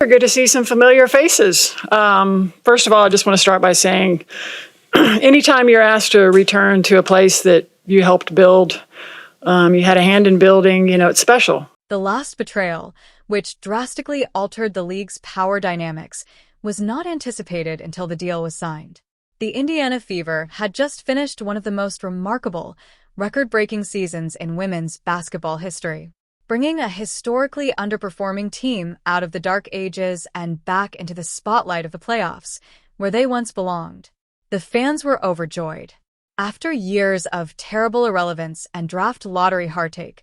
good to see some familiar faces. First of all, I just want to start by saying anytime you're asked to return to a place that you helped build, you had a hand in building, it's special. The last betrayal, which drastically altered the league's power dynamics, was not anticipated until the deal was signed. The Indiana Fever had just finished one of the most remarkable, record-breaking seasons in women's basketball history, bringing a historically underperforming team out of the dark ages and back into the spotlight of the playoffs, where they once belonged. The fans were overjoyed. After years of terrible irrelevance and draft lottery heartache,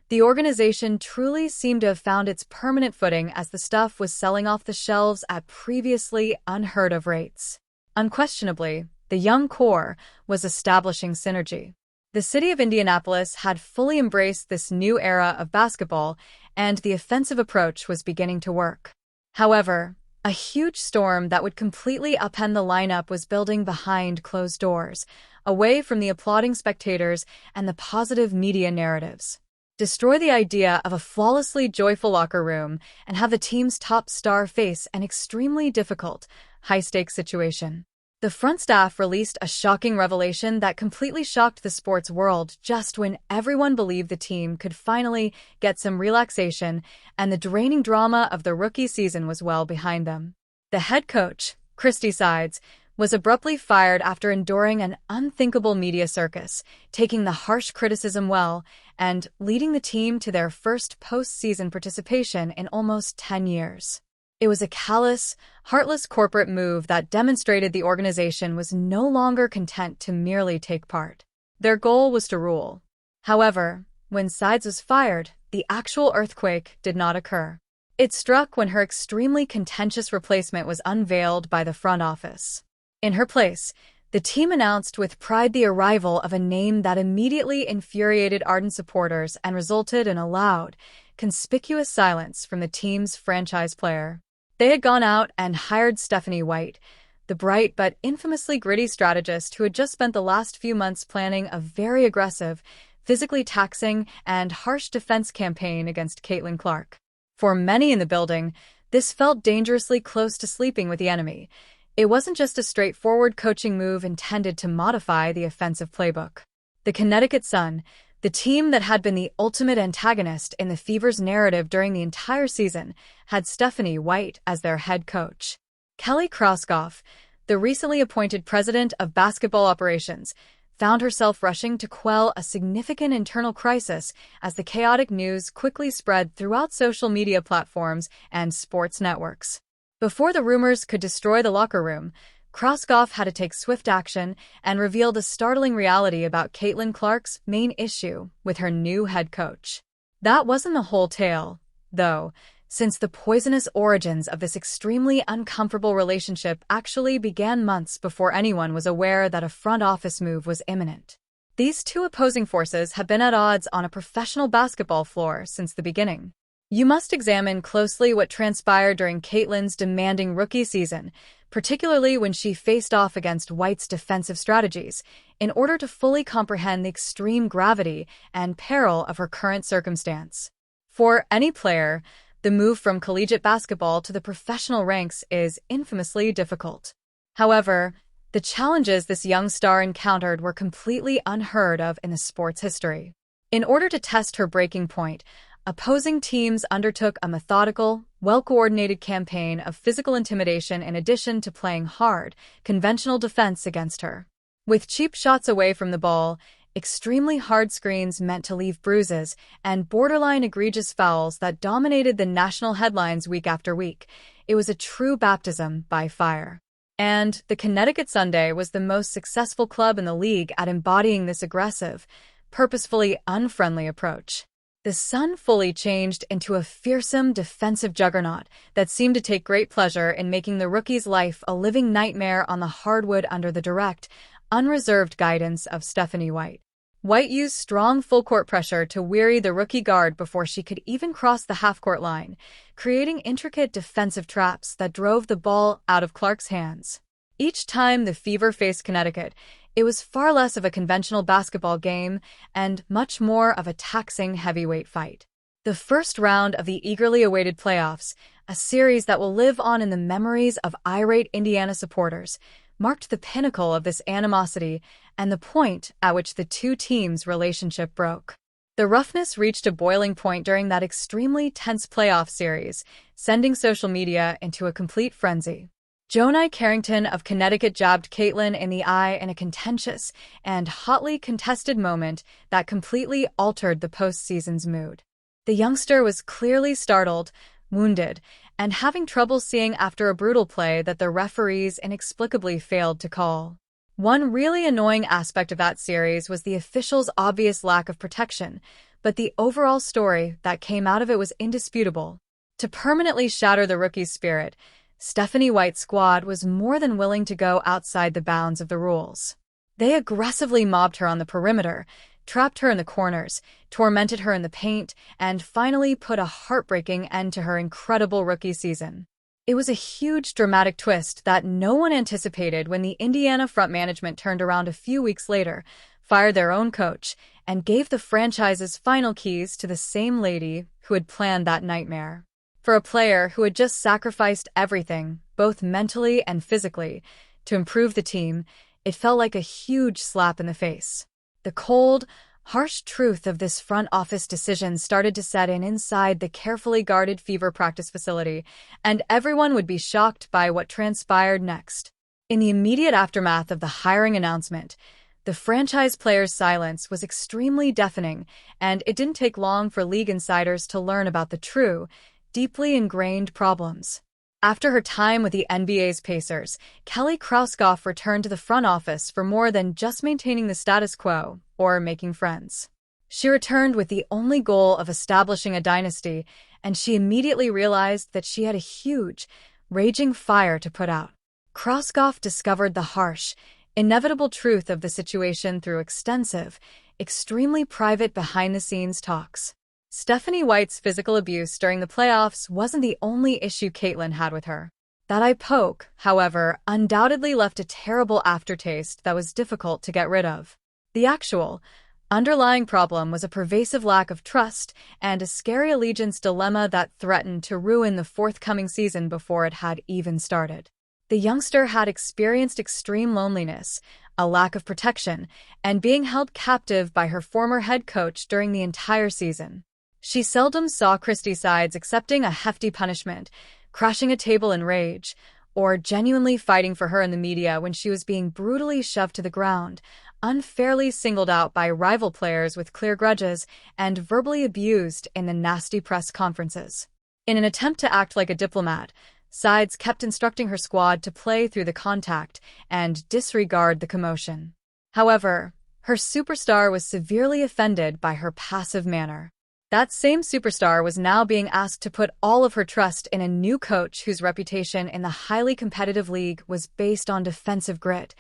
the organization truly seemed to have found its permanent footing as the stuff was selling off the shelves at previously unheard-of rates. Unquestionably, the young core was establishing synergy. The city of Indianapolis had fully embraced this new era of basketball, and the offensive approach was beginning to work. However, a huge storm that would completely upend the lineup was building behind closed doors, away from the applauding spectators and the positive media narratives. Destroy the idea of a flawlessly joyful locker room and have the team's top star face an extremely difficult, high-stakes situation. The front staff released a shocking revelation that completely shocked the sports world just when everyone believed the team could finally get some relaxation and the draining drama of the rookie season was well behind them. The head coach, Christy Sides, was abruptly fired after enduring an unthinkable media circus, taking the harsh criticism well, and leading the team to their first postseason participation in almost 10 years. It was a callous, heartless corporate move that demonstrated the organization was no longer content to merely take part. Their goal was to rule. However, when Sides was fired, the actual earthquake did not occur. It struck when her extremely contentious replacement was unveiled by the front office. In her place, the team announced with pride the arrival of a name that immediately infuriated ardent supporters and resulted in a loud, conspicuous silence from the team's franchise player. They had gone out and hired Stephanie White, the bright but infamously gritty strategist who had just spent the last few months planning a very aggressive, physically taxing, and harsh defense campaign against Caitlin Clark. For many in the building, this felt dangerously close to sleeping with the enemy. It wasn't just a straightforward coaching move intended to modify the offensive playbook. The Connecticut Sun, the team that had been the ultimate antagonist in the Fever's narrative during the entire season, had Stephanie White as their head coach. Kelly Kroskoff, the recently appointed president of basketball operations, found herself rushing to quell a significant internal crisis as the chaotic news quickly spread throughout social media platforms and sports networks. Before the rumors could destroy the locker room, Kroskoff had to take swift action and reveal the startling reality about Caitlin Clark's main issue with her new head coach. That wasn't the whole tale, though, since the poisonous origins of this extremely uncomfortable relationship actually began months before anyone was aware that a front office move was imminent. These two opposing forces have been at odds on a professional basketball floor since the beginning. You must examine closely what transpired during Caitlin's demanding rookie season, particularly when she faced off against White's defensive strategies, in order to fully comprehend the extreme gravity and peril of her current circumstance. For any player, the move from collegiate basketball to the professional ranks is infamously difficult. However, the challenges this young star encountered were completely unheard of in the sport's history. In order to test her breaking point, opposing teams undertook a methodical, well-coordinated campaign of physical intimidation in addition to playing hard, conventional defense against her. With cheap shots away from the ball, extremely hard screens meant to leave bruises, and borderline egregious fouls that dominated the national headlines week after week, it was a true baptism by fire. And the Connecticut Sunday was the most successful club in the league at embodying this aggressive, purposefully unfriendly approach. The Sun fully changed into a fearsome defensive juggernaut that seemed to take great pleasure in making the rookie's life a living nightmare on the hardwood under the direct, unreserved guidance of Stephanie White. White used strong full-court pressure to weary the rookie guard before she could even cross the half-court line, creating intricate defensive traps that drove the ball out of Clark's hands. Each time the Fever faced Connecticut, it was far less of a conventional basketball game and much more of a taxing heavyweight fight. The first round of the eagerly awaited playoffs, a series that will live on in the memories of irate Indiana supporters, marked the pinnacle of this animosity and the point at which the two teams' relationship broke. The roughness reached a boiling point during that extremely tense playoff series, sending social media into a complete frenzy. Joni Carrington of Connecticut jabbed Caitlin in the eye in a contentious and hotly contested moment that completely altered the postseason's mood. The youngster was clearly startled, wounded, and having trouble seeing after a brutal play that the referees inexplicably failed to call. One really annoying aspect of that series was the officials' obvious lack of protection, but the overall story that came out of it was indisputable. To permanently shatter the rookie's spirit, Stephanie White's squad was more than willing to go outside the bounds of the rules. They aggressively mobbed her on the perimeter, trapped her in the corners, tormented her in the paint, and finally put a heartbreaking end to her incredible rookie season. It was a huge dramatic twist that no one anticipated when the Indiana front management turned around a few weeks later, fired their own coach, and gave the franchise's final keys to the same lady who had planned that nightmare. For a player who had just sacrificed everything, both mentally and physically, to improve the team, it felt like a huge slap in the face. The cold, harsh truth of this front office decision started to set in inside the carefully guarded Fever practice facility, and everyone would be shocked by what transpired next. In the immediate aftermath of the hiring announcement, the franchise player's silence was extremely deafening, and it didn't take long for league insiders to learn about the true, deeply ingrained problems. After her time with the NBA's Pacers, Kelly Krauskopf returned to the front office for more than just maintaining the status quo or making friends. She returned with the only goal of establishing a dynasty, and she immediately realized that she had a huge, raging fire to put out. Krauskopf discovered the harsh, inevitable truth of the situation through extensive, extremely private behind-the-scenes talks. Stephanie White's physical abuse during the playoffs wasn't the only issue Caitlin had with her. That eye poke, however, undoubtedly left a terrible aftertaste that was difficult to get rid of. The actual, underlying problem was a pervasive lack of trust and a scary allegiance dilemma that threatened to ruin the forthcoming season before it had even started. The youngster had experienced extreme loneliness, a lack of protection, and being held captive by her former head coach during the entire season. She seldom saw Christie sides accepting a hefty punishment, crashing a table in rage, or genuinely fighting for her in the media when she was being brutally shoved to the ground, unfairly singled out by rival players with clear grudges, and verbally abused in the nasty press conferences. In an attempt to act like a diplomat, sides kept instructing her squad to play through the contact and disregard the commotion. However, her superstar was severely offended by her passive manner. That same superstar was now being asked to put all of her trust in a new coach whose reputation in the highly competitive league was based on defensive grit,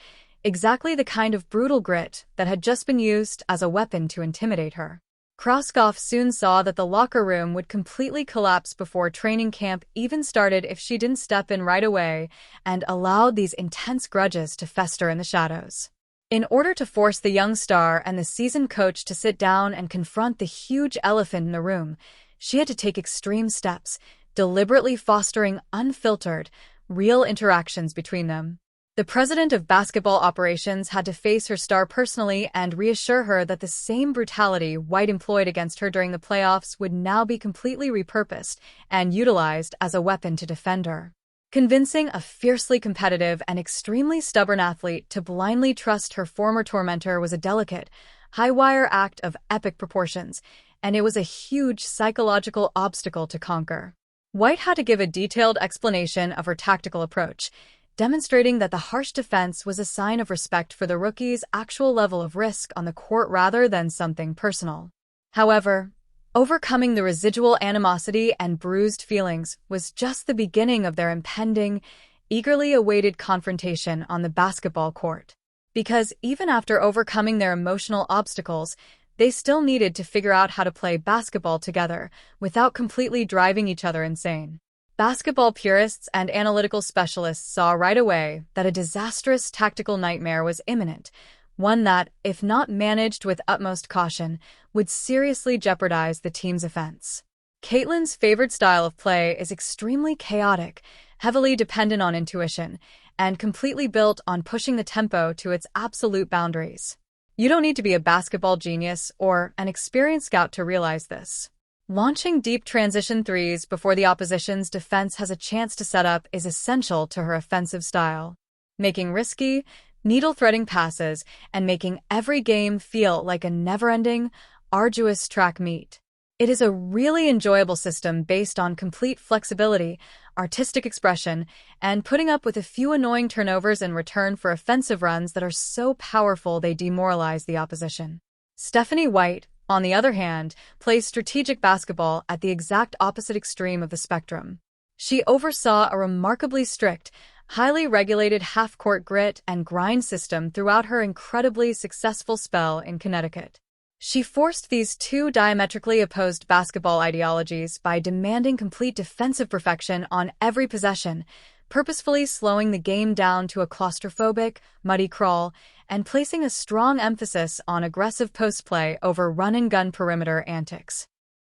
exactly the kind of brutal grit that had just been used as a weapon to intimidate her. Krauskopf soon saw that the locker room would completely collapse before training camp even started if she didn't step in right away and allowed these intense grudges to fester in the shadows. In order to force the young star and the seasoned coach to sit down and confront the huge elephant in the room, she had to take extreme steps, deliberately fostering unfiltered, real interactions between them. The president of basketball operations had to face her star personally and reassure her that the same brutality White employed against her during the playoffs would now be completely repurposed and utilized as a weapon to defend her. Convincing a fiercely competitive and extremely stubborn athlete to blindly trust her former tormentor was a delicate, high-wire act of epic proportions, and it was a huge psychological obstacle to conquer. White had to give a detailed explanation of her tactical approach, demonstrating that the harsh defense was a sign of respect for the rookie's actual level of risk on the court rather than something personal. However, overcoming the residual animosity and bruised feelings was just the beginning of their impending, eagerly awaited confrontation on the basketball court. Because even after overcoming their emotional obstacles, they still needed to figure out how to play basketball together without completely driving each other insane. Basketball purists and analytical specialists saw right away that a disastrous tactical nightmare was imminent, one that, if not managed with utmost caution, would seriously jeopardize the team's offense. Caitlin's favored style of play is extremely chaotic, heavily dependent on intuition, and completely built on pushing the tempo to its absolute boundaries. You don't need to be a basketball genius or an experienced scout to realize this. Launching deep transition threes before the opposition's defense has a chance to set up is essential to her offensive style. Making risky, needle-threading passes and making every game feel like a never-ending, arduous track meet. It is a really enjoyable system based on complete flexibility, artistic expression, and putting up with a few annoying turnovers in return for offensive runs that are so powerful they demoralize the opposition. Stephanie White, on the other hand, plays strategic basketball at the exact opposite extreme of the spectrum. She oversaw a remarkably strict, highly regulated half-court grit and grind system throughout her incredibly successful spell in Connecticut. She forced these two diametrically opposed basketball ideologies by demanding complete defensive perfection on every possession, purposefully slowing the game down to a claustrophobic, muddy crawl, and placing a strong emphasis on aggressive post play over run-and-gun perimeter antics.